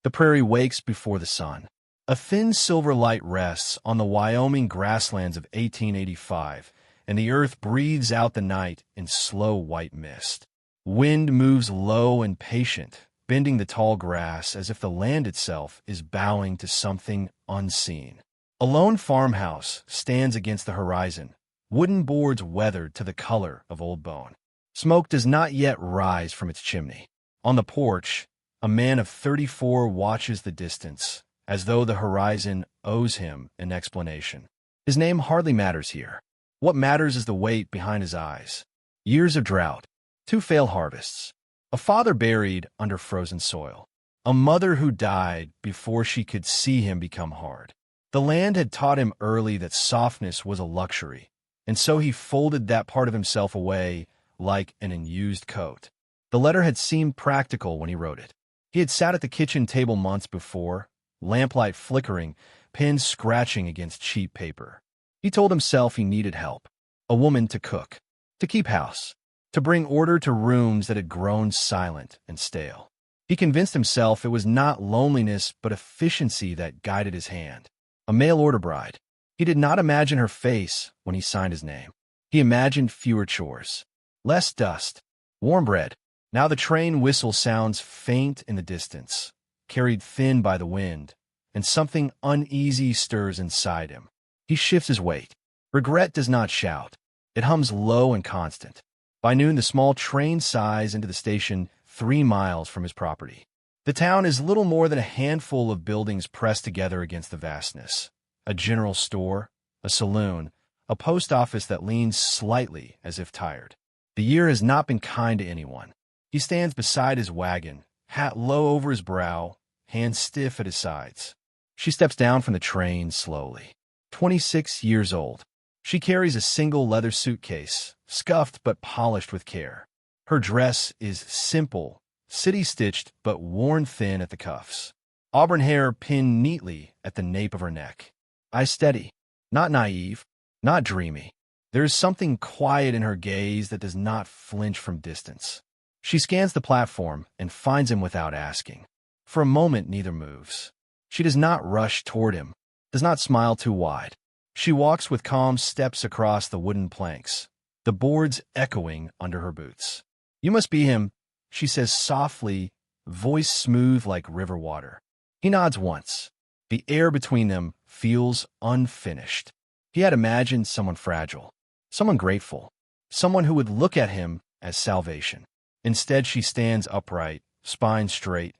The prairie wakes before the sun. A thin silver light rests on the Wyoming grasslands of 1885, and the earth breathes out the night in slow white mist. Wind moves low and patient, bending the tall grass as if the land itself is bowing to something unseen. A lone farmhouse stands against the horizon, wooden boards weathered to the color of old bone. Smoke does not yet rise from its chimney. On the porch, a man of 34 watches the distance, as though the horizon owes him an explanation. His name hardly matters here. What matters is the weight behind his eyes. Years of drought, 2 failed harvests, a father buried under frozen soil, a mother who died before she could see him become hard. The land had taught him early that softness was a luxury, and so he folded that part of himself away like an unused coat. The letter had seemed practical when he wrote it. He had sat at the kitchen table months before, lamplight flickering, pen scratching against cheap paper. He told himself he needed help, a woman to cook, to keep house, to bring order to rooms that had grown silent and stale. He convinced himself it was not loneliness but efficiency that guided his hand. A mail-order bride. He did not imagine her face when he signed his name. He imagined fewer chores, less dust, warm bread. Now the train whistle sounds faint in the distance, carried thin by the wind, and something uneasy stirs inside him. He shifts his weight. Regret does not shout. It hums low and constant. By noon, the small train sighs into the station 3 miles from his property. The town is little more than a handful of buildings pressed together against the vastness. A general store, a saloon, a post office that leans slightly as if tired. The year has not been kind to anyone. He stands beside his wagon, hat low over his brow, hands stiff at his sides. She steps down from the train slowly. 26 years old. She carries a single leather suitcase, scuffed but polished with care. Her dress is simple, city-stitched but worn thin at the cuffs. Auburn hair pinned neatly at the nape of her neck. Eyes steady, not naive, not dreamy. There is something quiet in her gaze that does not flinch from distance. She scans the platform and finds him without asking. For a moment, neither moves. She does not rush toward him, does not smile too wide. She walks with calm steps across the wooden planks, the boards echoing under her boots. "You must be him," she says softly, voice smooth like river water. He nods once. The air between them feels unfinished. He had imagined someone fragile, someone grateful, someone who would look at him as salvation. Instead, she stands upright, spine straight,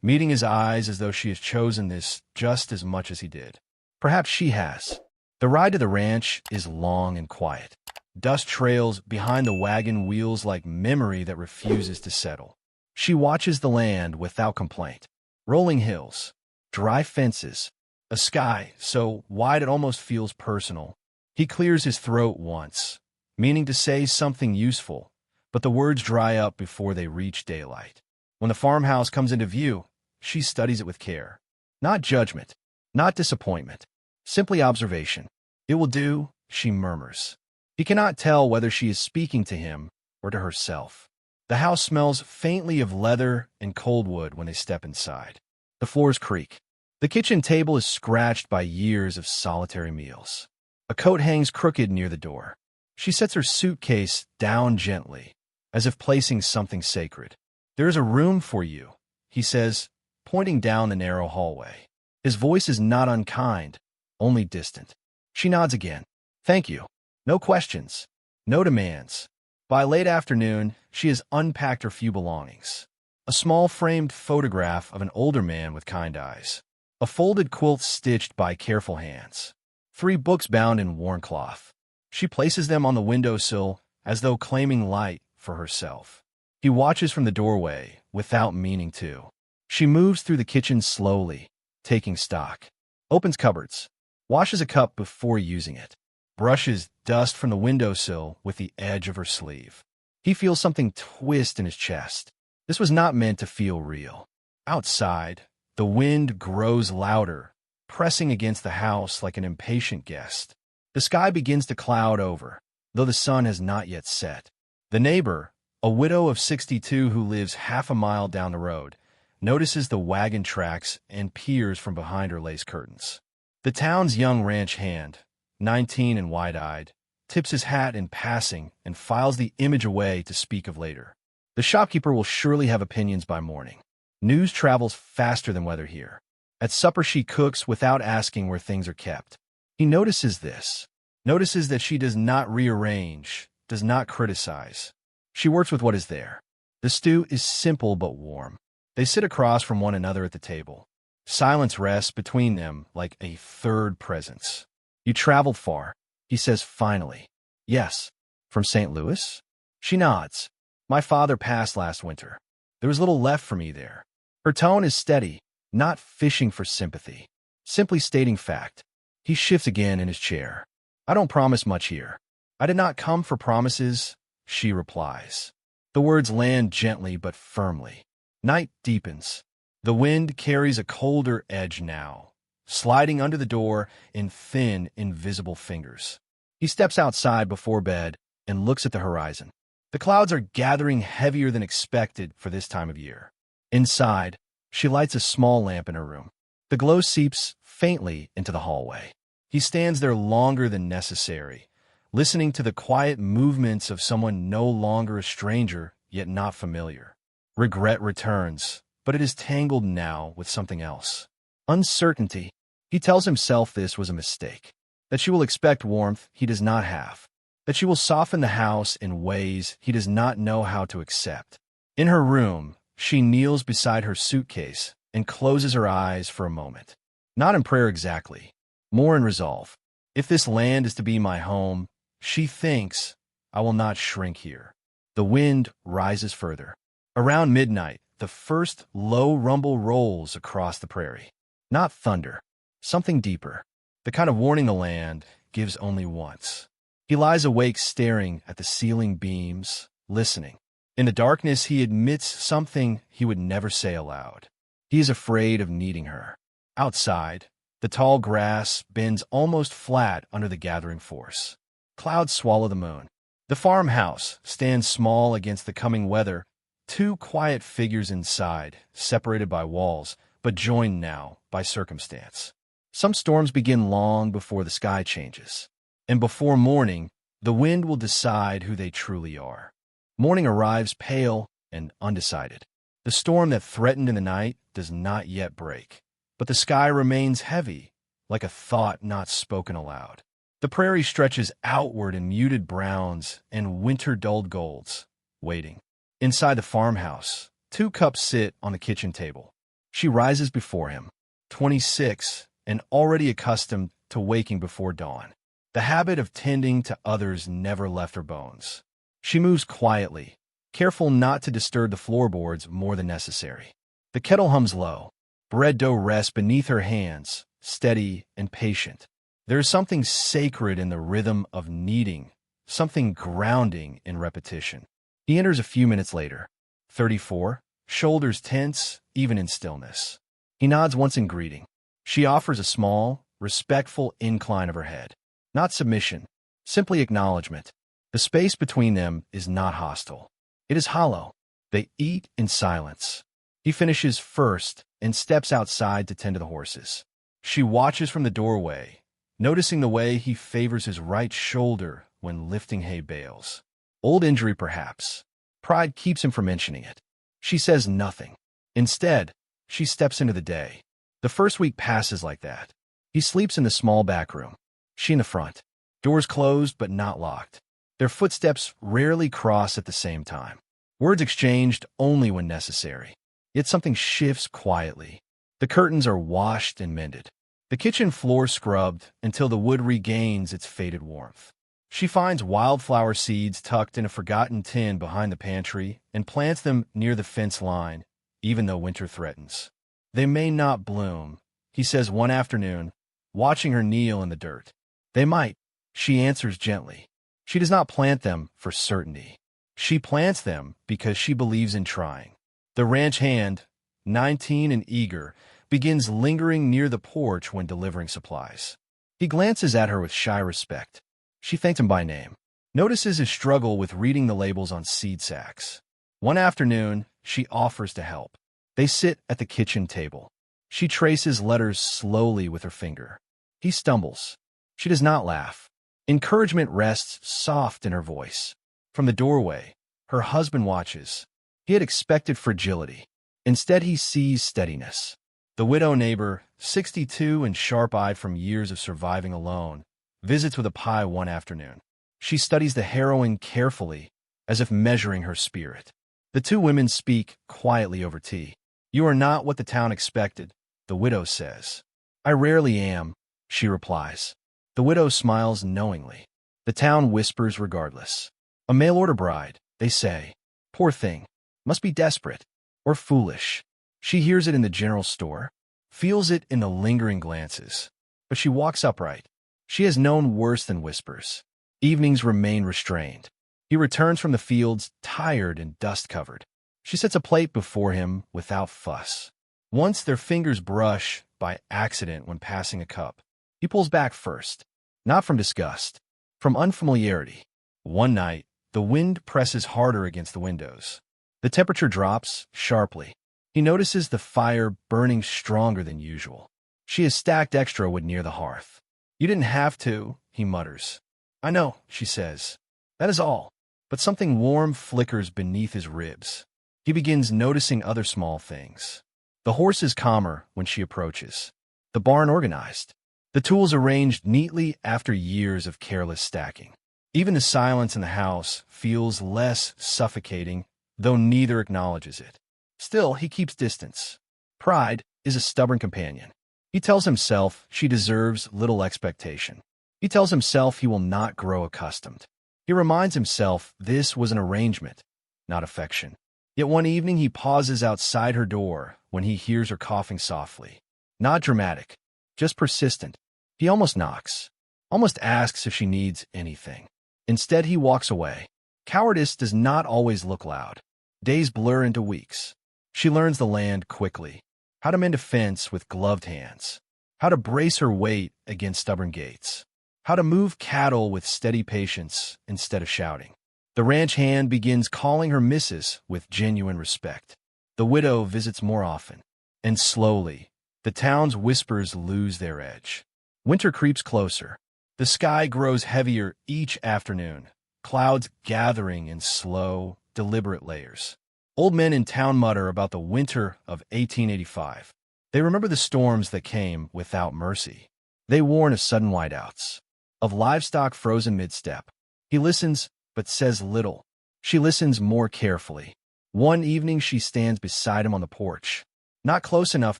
meeting his eyes as though she has chosen this just as much as he did. Perhaps she has. The ride to the ranch is long and quiet. Dust trails behind the wagon wheels like memory that refuses to settle. She watches the land without complaint. Rolling hills, dry fences, a sky so wide it almost feels personal. He clears his throat once, meaning to say something useful, but the words dry up before they reach daylight. When the farmhouse comes into view, she studies it with care. Not judgment, not disappointment, simply observation. "It will do," she murmurs. He cannot tell whether she is speaking to him or to herself. The house smells faintly of leather and cold wood when they step inside. The floors creak. The kitchen table is scratched by years of solitary meals. A coat hangs crooked near the door. She sets her suitcase down gently, as if placing something sacred. "There is a room for you," he says, pointing down the narrow hallway. His voice is not unkind, only distant. She nods again. "Thank you." No questions, no demands. By late afternoon, she has unpacked her few belongings. A small framed photograph of an older man with kind eyes. A folded quilt stitched by careful hands. 3 books bound in worn cloth. She places them on the windowsill as though claiming light for herself. He watches from the doorway without meaning to. She moves through the kitchen slowly, taking stock. Opens cupboards. Washes a cup before using it. Brushes dust from the windowsill with the edge of her sleeve. He feels something twist in his chest. This was not meant to feel real. Outside, the wind grows louder, pressing against the house like an impatient guest. The sky begins to cloud over, though the sun has not yet set. The neighbor, a widow of 62 who lives half a mile down the road, notices the wagon tracks and peers from behind her lace curtains. The town's young ranch hand, 19 and wide-eyed, tips his hat in passing and files the image away to speak of later. The shopkeeper will surely have opinions by morning. News travels faster than weather here. At supper she cooks without asking where things are kept. He notices this. Notices that she does not rearrange, does not criticize. She works with what is there. The stew is simple but warm. They sit across from one another at the table. Silence rests between them like a third presence. "You traveled far," he says finally. "Yes." "From St. Louis?" She nods. "My father passed last winter. There was little left for me there." Her tone is steady, not fishing for sympathy, simply stating fact. He shifts again in his chair. "I don't promise much here." "I did not come for promises," she replies. The words land gently but firmly. Night deepens. The wind carries a colder edge now, sliding under the door in thin, invisible fingers. He steps outside before bed and looks at the horizon. The clouds are gathering heavier than expected for this time of year. Inside, she lights a small lamp in her room. The glow seeps faintly into the hallway. He stands there longer than necessary, listening to the quiet movements of someone no longer a stranger, yet not familiar. Regret returns, but it is tangled now with something else. Uncertainty. He tells himself this was a mistake, that she will expect warmth he does not have, that she will soften the house in ways he does not know how to accept. In her room, she kneels beside her suitcase and closes her eyes for a moment. Not in prayer exactly, more in resolve. If this land is to be my home, she thinks, I will not shrink here. The wind rises further. Around midnight, the first low rumble rolls across the prairie. Not thunder, something deeper, the kind of warning the land gives only once. He lies awake staring at the ceiling beams, listening. In the darkness, he admits something he would never say aloud. He is afraid of needing her. Outside, the tall grass bends almost flat under the gathering force. Clouds swallow the moon. The farmhouse stands small against the coming weather, two quiet figures inside, separated by walls, but joined now by circumstance. Some storms begin long before the sky changes, and before morning, the wind will decide who they truly are. Morning arrives pale and undecided. The storm that threatened in the night does not yet break, but the sky remains heavy, like a thought not spoken aloud. The prairie stretches outward in muted browns and winter-dulled golds, waiting. Inside the farmhouse, 2 cups sit on the kitchen table. She rises before him, 26, and already accustomed to waking before dawn. The habit of tending to others never left her bones. She moves quietly, careful not to disturb the floorboards more than necessary. The kettle hums low. Bread dough rests beneath her hands, steady and patient. There is something sacred in the rhythm of kneading, something grounding in repetition. He enters a few minutes later, 34, shoulders tense, even in stillness. He nods once in greeting. She offers a small, respectful incline of her head. Not submission, simply acknowledgement. The space between them is not hostile. It is hollow. They eat in silence. He finishes first and steps outside to tend to the horses. She watches from the doorway, noticing the way he favors his right shoulder when lifting hay bales. Old injury, perhaps. Pride keeps him from mentioning it. She says nothing. Instead, she steps into the day. The first week passes like that. He sleeps in the small back room. She in the front. Doors closed but not locked. Their footsteps rarely cross at the same time. Words exchanged only when necessary. Yet something shifts quietly. The curtains are washed and mended. The kitchen floor scrubbed until the wood regains its faded warmth. She finds wildflower seeds tucked in a forgotten tin behind the pantry and plants them near the fence line, even though winter threatens. They may not bloom, he says one afternoon, watching her kneel in the dirt. They might, she answers gently. She does not plant them for certainty. She plants them because she believes in trying. The ranch hand, 19 and eager, begins lingering near the porch when delivering supplies. He glances at her with shy respect. She thanks him by name, notices his struggle with reading the labels on seed sacks. One afternoon, she offers to help. They sit at the kitchen table. She traces letters slowly with her finger. He stumbles. She does not laugh. Encouragement rests soft in her voice. From the doorway, her husband watches. He had expected fragility. Instead, he sees steadiness. The widow neighbor, 62 and sharp-eyed from years of surviving alone, visits with a pie one afternoon. She studies the heroine carefully, as if measuring her spirit. The two women speak quietly over tea. "You are not what the town expected," the widow says. "I rarely am," she replies. The widow smiles knowingly. The town whispers regardless. "A mail-order bride," they say. "Poor thing. Must be desperate. Or foolish." She hears it in the general store, feels it in the lingering glances. But she walks upright. She has known worse than whispers. Evenings remain restrained. He returns from the fields, tired and dust-covered. She sets a plate before him without fuss. Once their fingers brush by accident when passing a cup. He pulls back first, not from disgust, from unfamiliarity. One night, the wind presses harder against the windows. The temperature drops sharply. He notices the fire burning stronger than usual. She has stacked extra wood near the hearth. "You didn't have to," he mutters. "I know," she says. "That is all." But something warm flickers beneath his ribs. He begins noticing other small things. The horse is calmer when she approaches. The barn organized. The tools arranged neatly after years of careless stacking. Even the silence in the house feels less suffocating, though neither acknowledges it. Still, he keeps distance. Pride is a stubborn companion. He tells himself she deserves little expectation. He tells himself he will not grow accustomed. He reminds himself this was an arrangement, not affection. Yet one evening he pauses outside her door when he hears her coughing softly. Not dramatic, just persistent. He almost knocks, almost asks if she needs anything. Instead, he walks away. Cowardice does not always look loud. Days blur into weeks. She learns the land quickly. How to mend a fence with gloved hands. How to brace her weight against stubborn gates. How to move cattle with steady patience instead of shouting. The ranch hand begins calling her missus with genuine respect. The widow visits more often. And slowly, the town's whispers lose their edge. Winter creeps closer. The sky grows heavier each afternoon, clouds gathering in slow, deliberate layers. Old men in town mutter about the winter of 1885. They remember the storms that came without mercy. They warn of sudden whiteouts, of livestock frozen mid-step. He listens, but says little. She listens more carefully. One evening she stands beside him on the porch, not close enough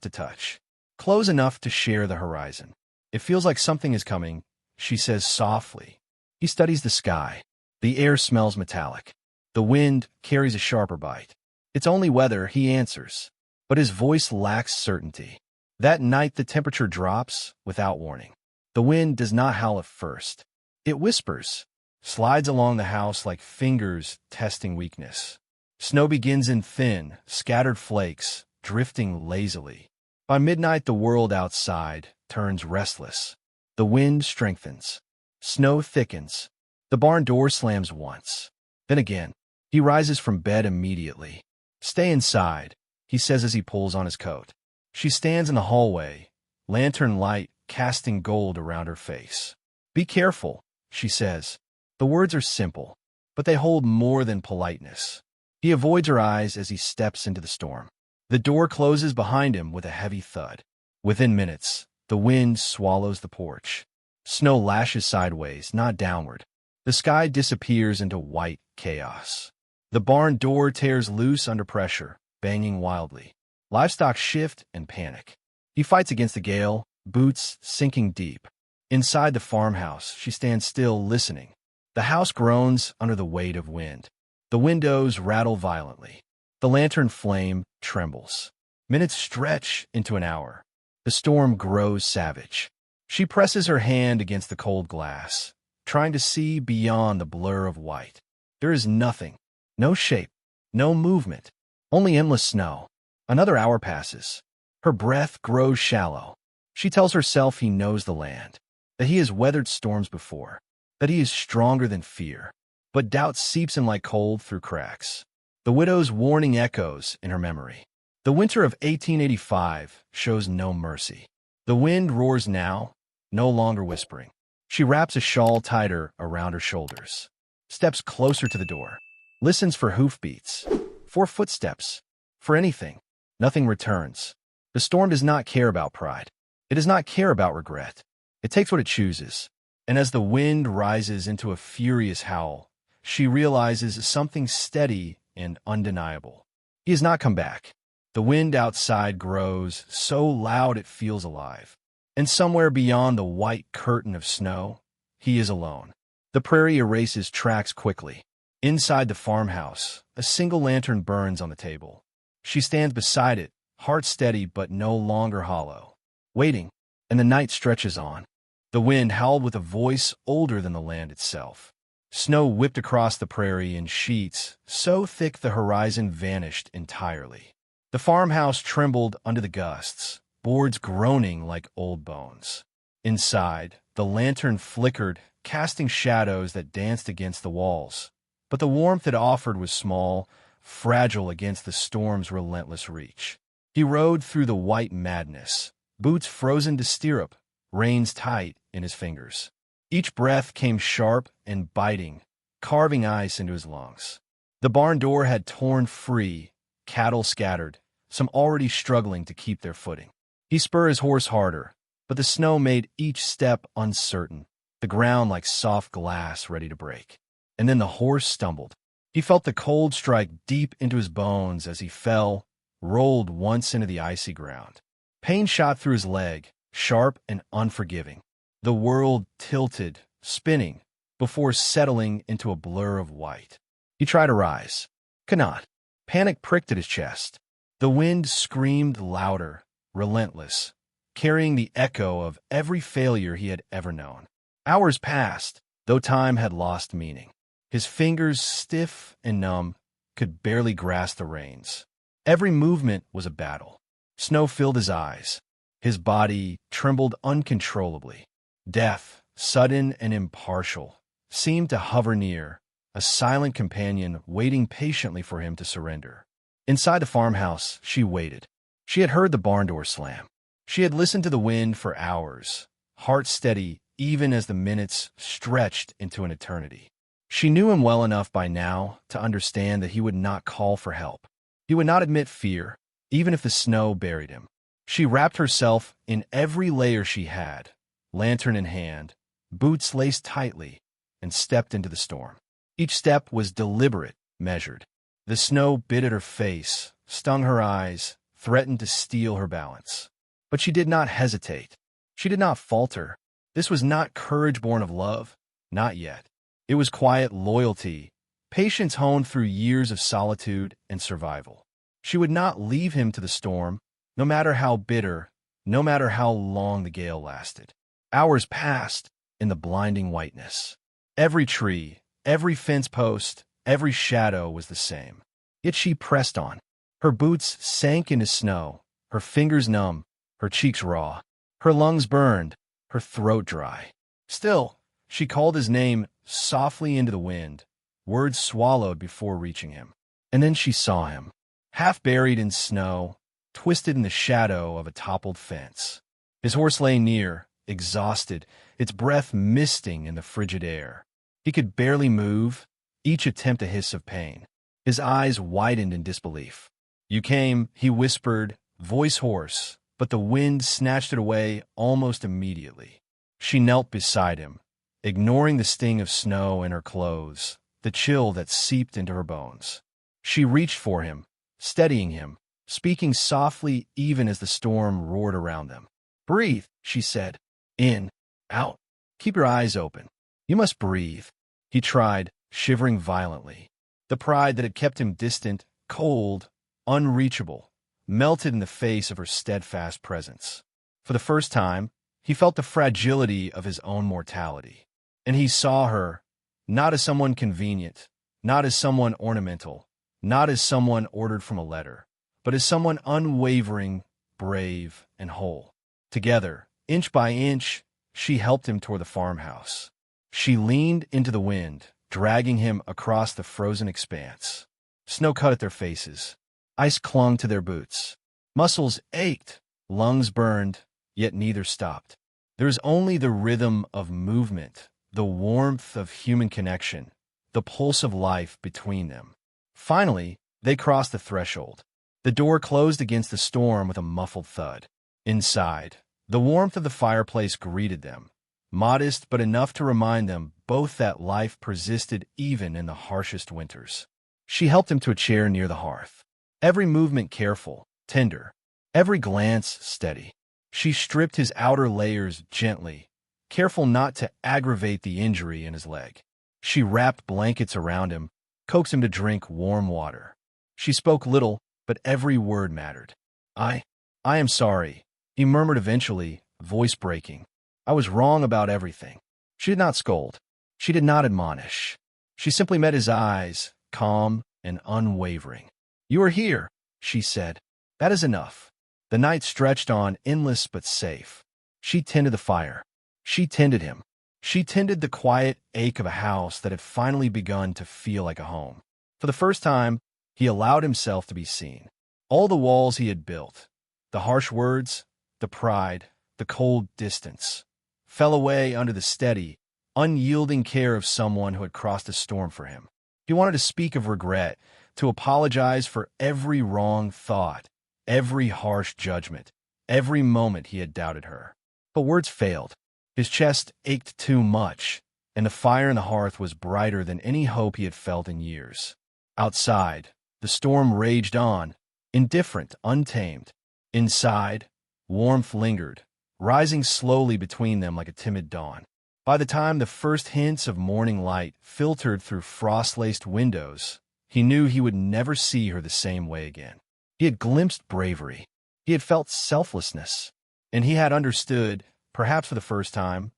to touch, close enough to share the horizon. "It feels like something is coming," she says softly. He studies the sky. The air smells metallic. The wind carries a sharper bite. "It's only weather," he answers, but his voice lacks certainty. That night the temperature drops without warning. The wind does not howl at first. It whispers, slides along the house like fingers testing weakness. Snow begins in thin, scattered flakes, drifting lazily. By midnight the world outside turns restless. The wind strengthens. Snow thickens. The barn door slams once. Then again. He rises from bed immediately. "Stay inside," he says as he pulls on his coat. She stands in the hallway, lantern light casting gold around her face. "Be careful," she says. The words are simple, but they hold more than politeness. He avoids her eyes as he steps into the storm. The door closes behind him with a heavy thud. Within minutes, the wind swallows the porch. Snow lashes sideways, not downward. The sky disappears into white chaos. The barn door tears loose under pressure, banging wildly. Livestock shift and panic. He fights against the gale, boots sinking deep. Inside the farmhouse, she stands still, listening. The house groans under the weight of wind. The windows rattle violently. The lantern flame trembles. Minutes stretch into an hour. The storm grows savage. She presses her hand against the cold glass, trying to see beyond the blur of white. There is nothing. No shape, no movement, only endless snow. Another hour passes. Her breath grows shallow. She tells herself he knows the land, that he has weathered storms before, that he is stronger than fear. But doubt seeps in like cold through cracks. The widow's warning echoes in her memory. The winter of 1885 shows no mercy. The wind roars now, no longer whispering. She wraps a shawl tighter around her shoulders, steps closer to the door, listens for hoofbeats, for footsteps, for anything. Nothing returns. The storm does not care about pride. It does not care about regret. It takes what it chooses. And as the wind rises into a furious howl, she realizes something steady and undeniable. He has not come back. The wind outside grows so loud it feels alive. And somewhere beyond the white curtain of snow, he is alone. The prairie erases tracks quickly. Inside the farmhouse, a single lantern burns on the table. She stands beside it, heart steady but no longer hollow, waiting, and the night stretches on. The wind howled with a voice older than the land itself. Snow whipped across the prairie in sheets so thick the horizon vanished entirely. The farmhouse trembled under the gusts, boards groaning like old bones. Inside, the lantern flickered, casting shadows that danced against the walls. But the warmth it offered was small, fragile against the storm's relentless reach. He rode through the white madness, boots frozen to stirrup, reins tight in his fingers. Each breath came sharp and biting, carving ice into his lungs. The barn door had torn free, cattle scattered, some already struggling to keep their footing. He spurred his horse harder, but the snow made each step uncertain, the ground like soft glass ready to break. And then the horse stumbled. He felt the cold strike deep into his bones as he fell, rolled once into the icy ground. Pain shot through his leg, sharp and unforgiving. The world tilted, spinning, before settling into a blur of white. He tried to rise. Could not. Panic pricked at his chest. The wind screamed louder, relentless, carrying the echo of every failure he had ever known. Hours passed, though time had lost meaning. His fingers, stiff and numb, could barely grasp the reins. Every movement was a battle. Snow filled his eyes. His body trembled uncontrollably. Death, sudden and impartial, seemed to hover near, a silent companion waiting patiently for him to surrender. Inside the farmhouse, she waited. She had heard the barn door slam. She had listened to the wind for hours, heart steady even as the minutes stretched into an eternity. She knew him well enough by now to understand that he would not call for help. He would not admit fear, even if the snow buried him. She wrapped herself in every layer she had, lantern in hand, boots laced tightly, and stepped into the storm. Each step was deliberate, measured. The snow bit at her face, stung her eyes, threatened to steal her balance. But she did not hesitate. She did not falter. This was not courage born of love, not yet. It was quiet loyalty, patience honed through years of solitude and survival. She would not leave him to the storm, no matter how bitter, no matter how long the gale lasted. Hours passed in the blinding whiteness. Every tree, every fence post, every shadow was the same. Yet she pressed on. Her boots sank into snow, her fingers numb, her cheeks raw, her lungs burned, her throat dry. Still, she called his name softly into the wind, words swallowed before reaching him. And then she saw him, half buried in snow, twisted in the shadow of a toppled fence. His horse lay near, exhausted, its breath misting in the frigid air. He could barely move, each attempt a hiss of pain. His eyes widened in disbelief. "You came," he whispered, voice hoarse, but the wind snatched it away almost immediately. She knelt beside him, ignoring the sting of snow in her clothes, the chill that seeped into her bones. She reached for him, steadying him, speaking softly even as the storm roared around them. "Breathe," she said. "In, out. Keep your eyes open. You must breathe." He tried, shivering violently. The pride that had kept him distant, cold, unreachable, melted in the face of her steadfast presence. For the first time, he felt the fragility of his own mortality. And he saw her, not as someone convenient, not as someone ornamental, not as someone ordered from a letter, but as someone unwavering, brave, and whole. Together, inch by inch, she helped him toward the farmhouse. She leaned into the wind, dragging him across the frozen expanse. Snow cut at their faces. Ice clung to their boots. Muscles ached, lungs burned, yet neither stopped. There was only the rhythm of movement, the warmth of human connection, the pulse of life between them. Finally, they crossed the threshold. The door closed against the storm with a muffled thud. Inside, the warmth of the fireplace greeted them, modest but enough to remind them both that life persisted even in the harshest winters. She helped him to a chair near the hearth. Every movement careful, tender, every glance steady. She stripped his outer layers gently, careful not to aggravate the injury in his leg. She wrapped blankets around him, coaxed him to drink warm water. She spoke little, but every word mattered. I am sorry, he murmured eventually, voice breaking. I was wrong about everything. She did not scold. She did not admonish. She simply met his eyes, calm and unwavering. You are here, she said. That is enough. The night stretched on, endless but safe. She tended the fire. She tended him. She tended the quiet ache of a house that had finally begun to feel like a home. For the first time, he allowed himself to be seen. All the walls he had built, the harsh words, the pride, the cold distance, fell away under the steady, unyielding care of someone who had crossed a storm for him. He wanted to speak of regret, to apologize for every wrong thought, every harsh judgment, every moment he had doubted her. But words failed. His chest ached too much, and the fire in the hearth was brighter than any hope he had felt in years. Outside, the storm raged on, indifferent, untamed. Inside, warmth lingered, rising slowly between them like a timid dawn. By the time the first hints of morning light filtered through frost-laced windows, he knew he would never see her the same way again. He had glimpsed bravery. He had felt selflessness. And he had understood, perhaps for the first time,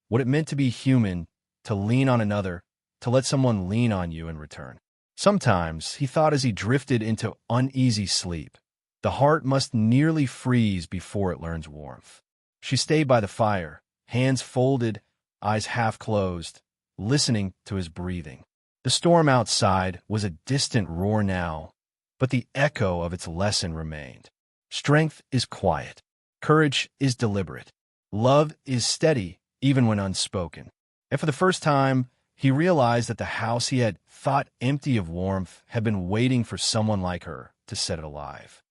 what it meant to be human, to lean on another, to let someone lean on you in return. Sometimes, he thought as he drifted into uneasy sleep, the heart must nearly freeze before it learns warmth. She stayed by the fire, hands folded, eyes half closed, listening to his breathing. The storm outside was a distant roar now, but the echo of its lesson remained. Strength is quiet. Courage is deliberate. Love is steady, even when unspoken. And for the first time, he realized that the house he had thought empty of warmth had been waiting for someone like her to set it alive.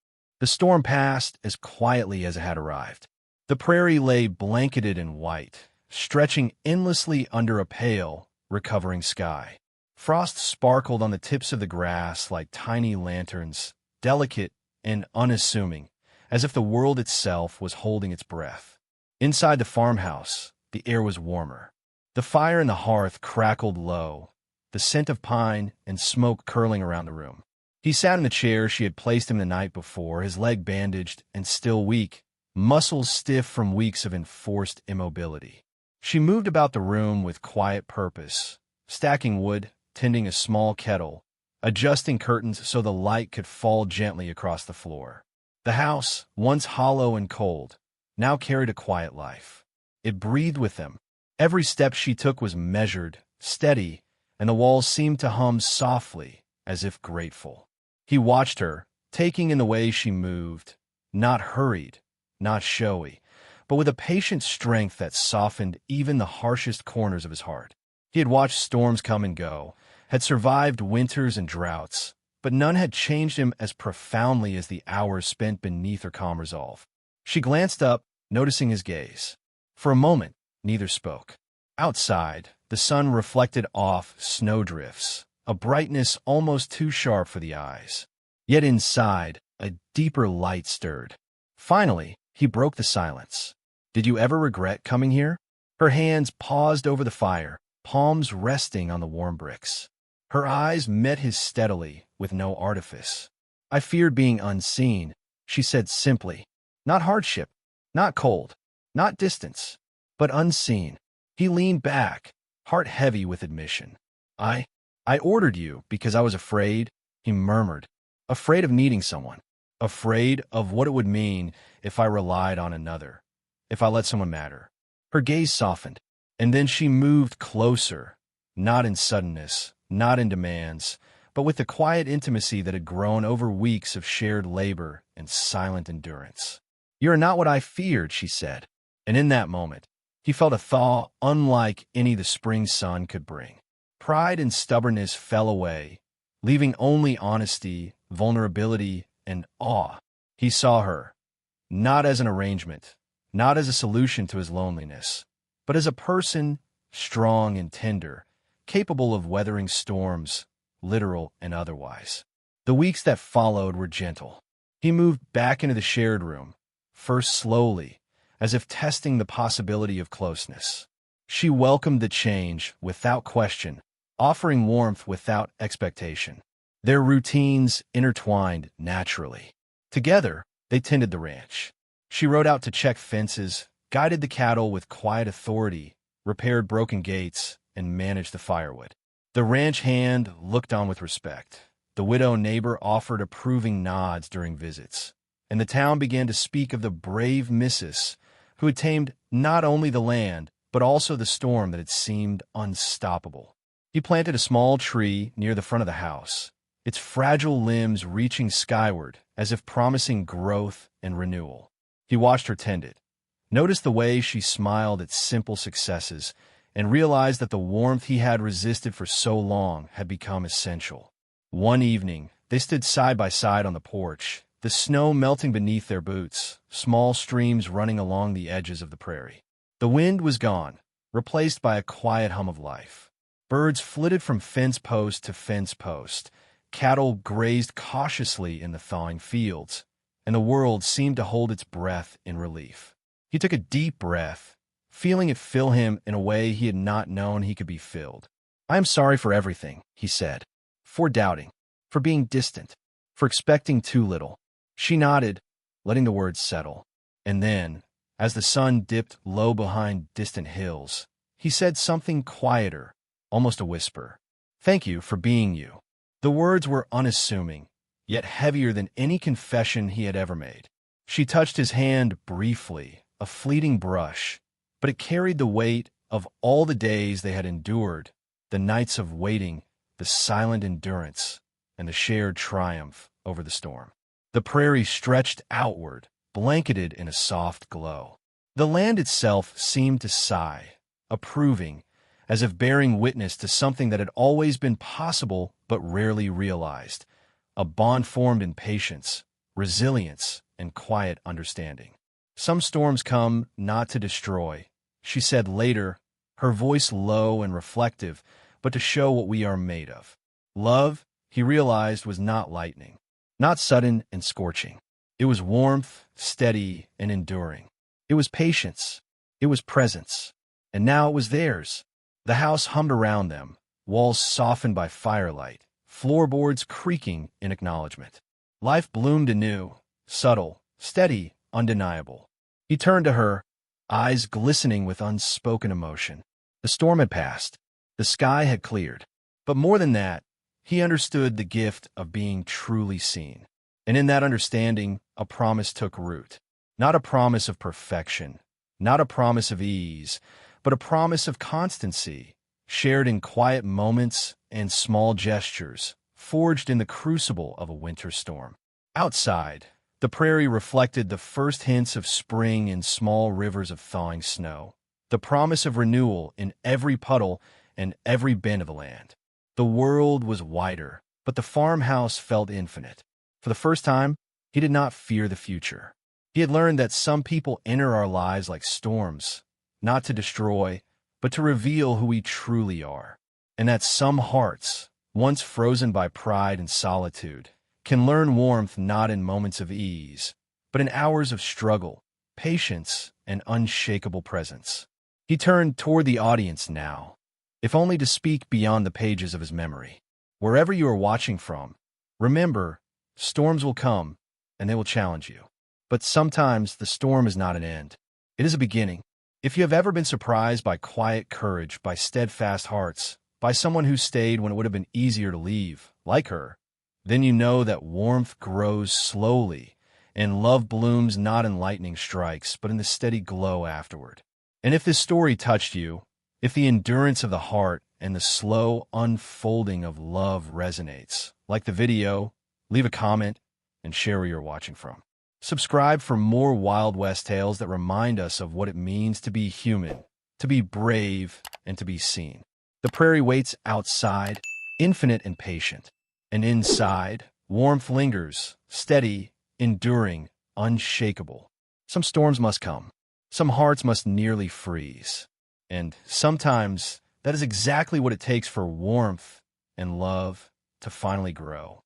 The storm passed as quietly as it had arrived. The prairie lay blanketed in white, stretching endlessly under a pale, recovering sky. Frost sparkled on the tips of the grass like tiny lanterns, delicate and unassuming, as if the world itself was holding its breath. Inside the farmhouse, the air was warmer. The fire in the hearth crackled low, the scent of pine and smoke curling around the room. He sat in the chair she had placed him the night before, his leg bandaged and still weak, muscles stiff from weeks of enforced immobility. She moved about the room with quiet purpose, stacking wood, tending a small kettle, adjusting curtains so the light could fall gently across the floor. The house, once hollow and cold, now carried a quiet life. It breathed with them. Every step she took was measured, steady, and the walls seemed to hum softly, as if grateful. He watched her, taking in the way she moved, not hurried, not showy, but with a patient strength that softened even the harshest corners of his heart. He had watched storms come and go, had survived winters and droughts, but none had changed him as profoundly as the hours spent beneath her calm resolve. She glanced up, noticing his gaze. For a moment, neither spoke. Outside, the sun reflected off snowdrifts, a brightness almost too sharp for the eyes. Yet inside, a deeper light stirred. Finally, he broke the silence. Did you ever regret coming here? Her hands paused over the fire, palms resting on the warm bricks. Her eyes met his steadily, with no artifice. I feared being unseen, she said simply. Not hardship, not cold, not distance, but unseen. He leaned back, heart heavy with admission. I ordered you because I was afraid, he murmured. Afraid of needing someone. Afraid of what it would mean if I relied on another, if I let someone matter. Her gaze softened, and then she moved closer, not in suddenness, not in demands, but with the quiet intimacy that had grown over weeks of shared labor and silent endurance. "You are not what I feared," she said, and in that moment, he felt a thaw unlike any the spring sun could bring. Pride and stubbornness fell away, leaving only honesty, vulnerability, and awe. He saw her, not as an arrangement, not as a solution to his loneliness, but as a person, strong and tender, capable of weathering storms, literal and otherwise. The weeks that followed were gentle. He moved back into the shared room, first slowly, as if testing the possibility of closeness. She welcomed the change without question, offering warmth without expectation. Their routines intertwined naturally. Together, they tended the ranch. She rode out to check fences, guided the cattle with quiet authority, repaired broken gates, and managed the firewood. The ranch hand looked on with respect. The widow neighbor offered approving nods during visits, and the town began to speak of the brave missus who had tamed not only the land, but also the storm that had seemed unstoppable. He planted a small tree near the front of the house, its fragile limbs reaching skyward as if promising growth and renewal. He watched her tend it, noticed the way she smiled at simple successes, and realized that the warmth he had resisted for so long had become essential. One evening, they stood side by side on the porch, the snow melting beneath their boots, small streams running along the edges of the prairie. The wind was gone, replaced by a quiet hum of life. Birds flitted from fence post to fence post, cattle grazed cautiously in the thawing fields, and the world seemed to hold its breath in relief. He took a deep breath, feeling it fill him in a way he had not known he could be filled. "I am sorry for everything," he said. "For doubting, for being distant, for expecting too little." She nodded, letting the words settle. And then, as the sun dipped low behind distant hills, he said something quieter, almost a whisper. "Thank you for being you." The words were unassuming, yet heavier than any confession he had ever made. She touched his hand briefly, a fleeting brush, but it carried the weight of all the days they had endured, the nights of waiting, the silent endurance, and the shared triumph over the storm. The prairie stretched outward, blanketed in a soft glow. The land itself seemed to sigh, approving, as if bearing witness to something that had always been possible but rarely realized, a bond formed in patience, resilience, and quiet understanding. "Some storms come not to destroy," she said later, her voice low and reflective, "but to show what we are made of." Love, he realized, was not lightning, not sudden and scorching. It was warmth, steady and enduring. It was patience. It was presence. And now it was theirs. The house hummed around them, walls softened by firelight, floorboards creaking in acknowledgement. Life bloomed anew, subtle, steady, undeniable. He turned to her, eyes glistening with unspoken emotion. The storm had passed. The sky had cleared. But more than that, he understood the gift of being truly seen. And in that understanding, a promise took root. Not a promise of perfection, not a promise of ease, but a promise of constancy, shared in quiet moments and small gestures, forged in the crucible of a winter storm. Outside, the prairie reflected the first hints of spring in small rivers of thawing snow, the promise of renewal in every puddle and every bend of the land. The world was wider, but the farmhouse felt infinite. For the first time, he did not fear the future. He had learned that some people enter our lives like storms, not to destroy, but to reveal who we truly are, and that some hearts, once frozen by pride and solitude, can learn warmth not in moments of ease, but in hours of struggle, patience, and unshakable presence. He turned toward the audience now, if only to speak beyond the pages of his memory. Wherever you are watching from, remember, storms will come, and they will challenge you. But sometimes the storm is not an end. It is a beginning. If you have ever been surprised by quiet courage, by steadfast hearts, by someone who stayed when it would have been easier to leave, like her, then you know that warmth grows slowly, and love blooms not in lightning strikes, but in the steady glow afterward. And if this story touched you, If the endurance of the heart and the slow unfolding of love resonates, like the video, leave a comment, and share where you're watching from. Subscribe for more Wild West tales that remind us of what it means to be human, to be brave, and to be seen. The prairie waits outside, infinite and patient, and inside, warmth lingers, steady, enduring, unshakable. Some storms must come. Some hearts must nearly freeze. And sometimes that is exactly what it takes for warmth and love to finally grow.